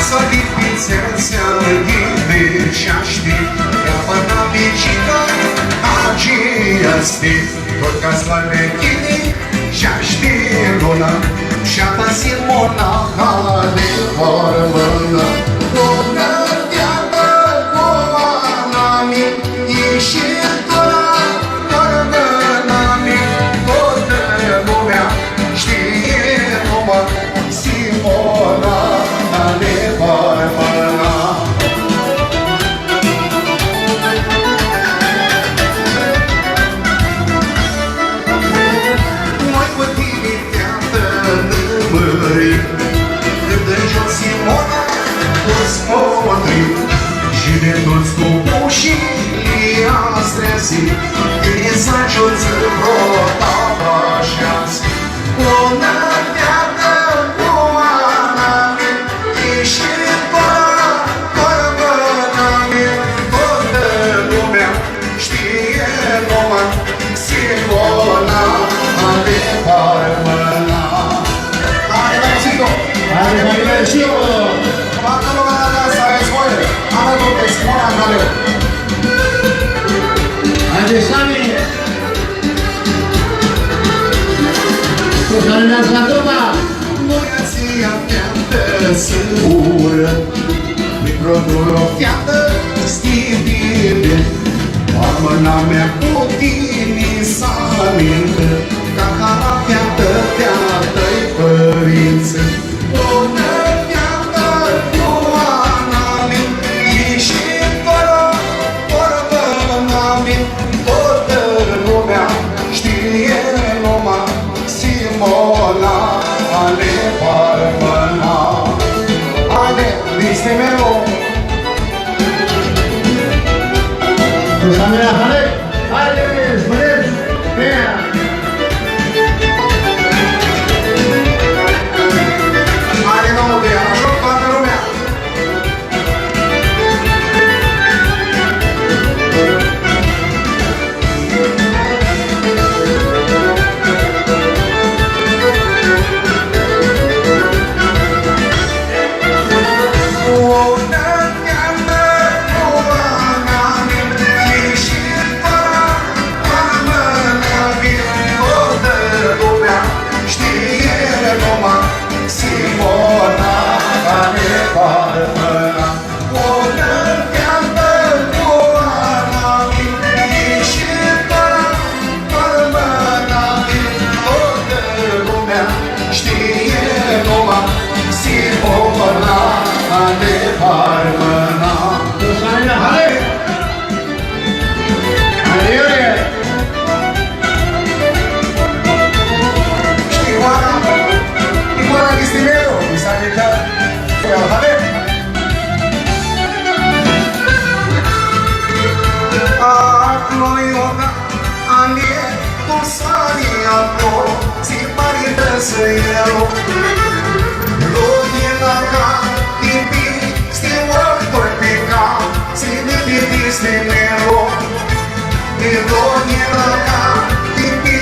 Să lipițeți ghideșeaște, Că până vecina aceea este, Tot ca slavă ghide și-aște luna, Și-a Simona de hormână. Bună deabă cu anami, ieșitora hormânami, Toată lumea știe numai Simona de hormână. Noi cu tine te-am tănămărit, Când de jos Simona toți motri, Și de toți copușii i-a strezit, Când s-a ciuță rotava așa-ți. Bună deabă cu anami, ieșitora hormânami, Toată lumea știe numai Simona de hormână. Hai, Mexico! Hai, Mexico! Toată lumea la casă, aveți voie! Alături de Simona Galeu! Haideți, Sami! Cu Carina Sadova! Murația fiată singură, Microdul o fiată stipire, Hormâna mea cu tine s-a mintă, Ca cara fiată fiată-i părință. Bună fiată cu anami, ieșitora hormânami, Toată lumea știe numai Simona de hormână. Haide, liste melo! Cu Samira Halek! Haideți, băieți! Bine! Haide, nouă de ajută toată lumea! Bună deabă cu anami, ieșitora hormânami, Toată lumea știe numai Simona de hormână. Bună deabă cu anami, ieșitora hormânami, Toată lumea știe numai Simona de hormână. Cu Samira Halek! Haide, Iurie! Știi, Ioana Ghistimeru, mi s-a dedicat Ioana Halek. Acolo Ioana, anie, tu sari acolo, si pari de săielu. Lodina ca, timpi, stiwa torpica, si nipiti stimelu. Lodina ca, timpi,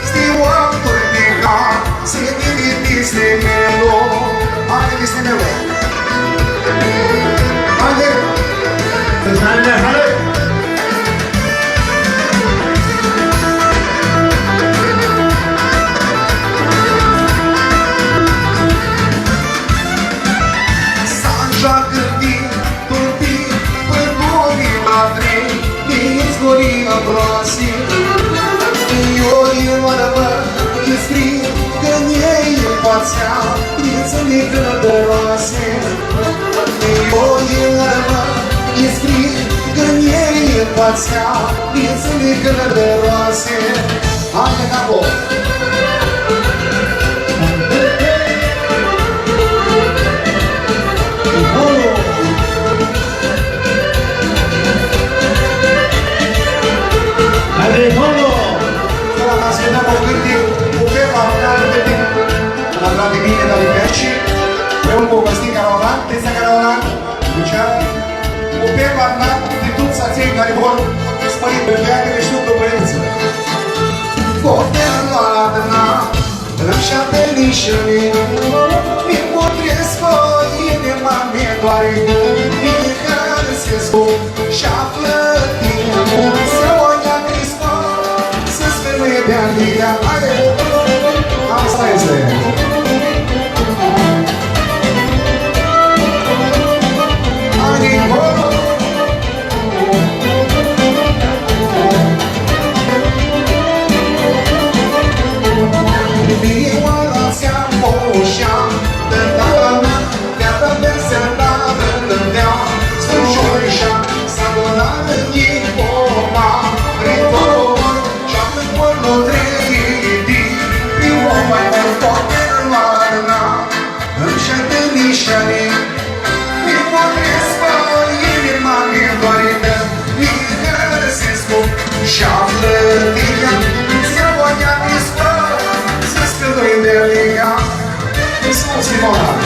stiwa torpica, si nipiti stimelu. Haide, Ghistimeru! Haide! Cu Samira Halek! S-a gândit, tulpit, pădurii la trei, Din-ți goria broase. Eu mă, îi scrie, Că-n ei în fața, Din-ți-mi călăroase. Eu mă, îi scrie, Că-n ei în fața, Din-ți-mi călăroase. Haide, capo! Haide, Polo! Ora ascoltiamo quindi un tema la Vladimir da Liperci, un po' questi caravana, sta caravana, Luciano, un tema di tutta la gente che vuole sparire per gli altri tutto pensa. Forte la lasciate lisciami, mi potrei scogliere ma mi Simona.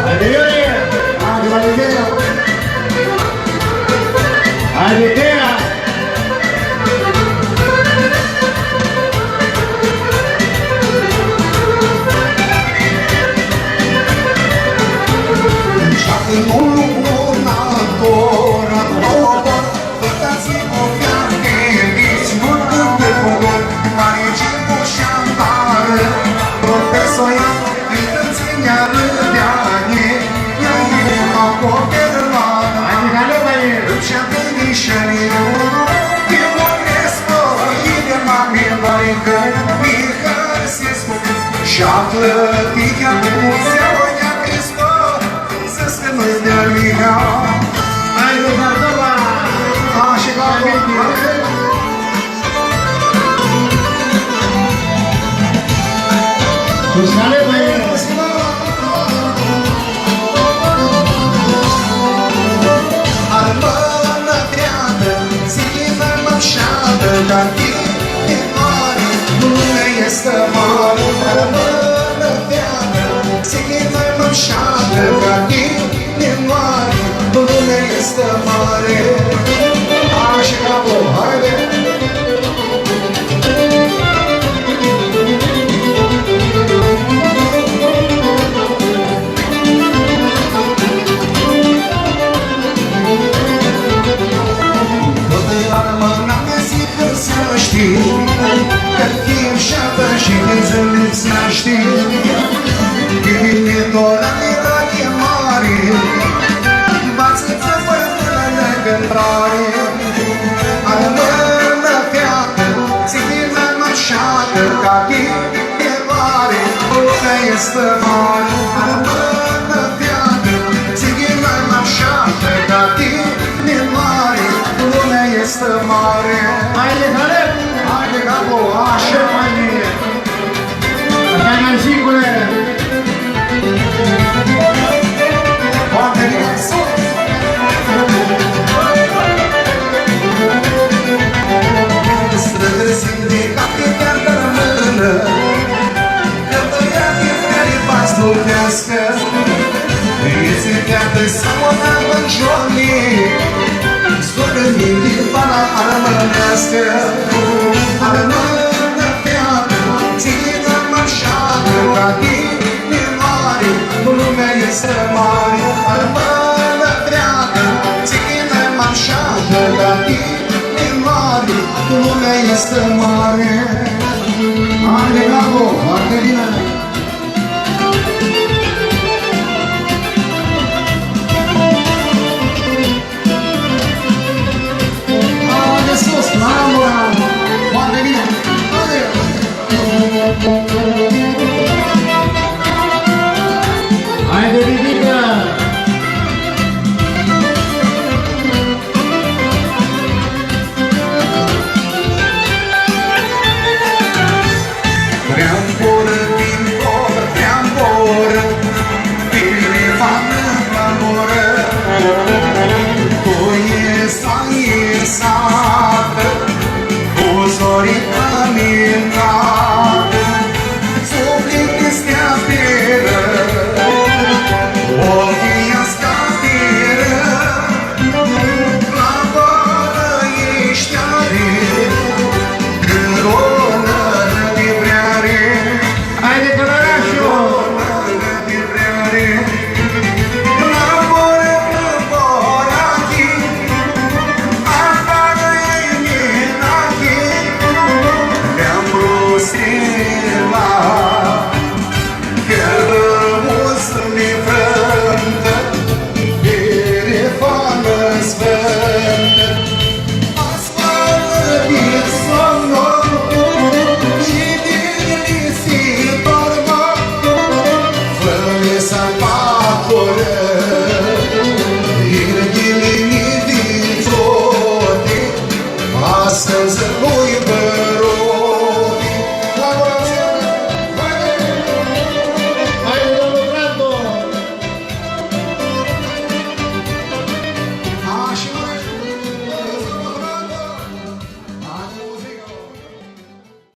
Haide! Aditya! Шатлы, ты как сегодня Христос, за спиной для меня. Ай, ну Мордова! А, Чикаго. Пускали мои! Армана рядом, сильно мовчата, как и море, луна есть море. Армана рядом, сильно мовчата, как и море, луна есть море. А, Чикаго, хайде! Каким шатом жизнь нашли, и не дора не ради мари, бацится на генрари, а мы на пятом, сидим на шатах, как и не вари, уже есть мари, а мы на пятом, сидим на шатах, как и не вари, уже есть мари. Haide, capo, așa mai bine. Așa mai singure! Foarte bine. Străzi indicate chiar de rămână, că băiatii care v-ați slujească, este chiar de samona în jolie, soră din fana armănească. Armână fiată, țină mășată, ca tine mare, lumea este mare. Armână fiată, țină mășată, ca tine mare, lumea este mare. Haide, capo, foarte bine! Haide sus, bravo! Foarte bine! Haide,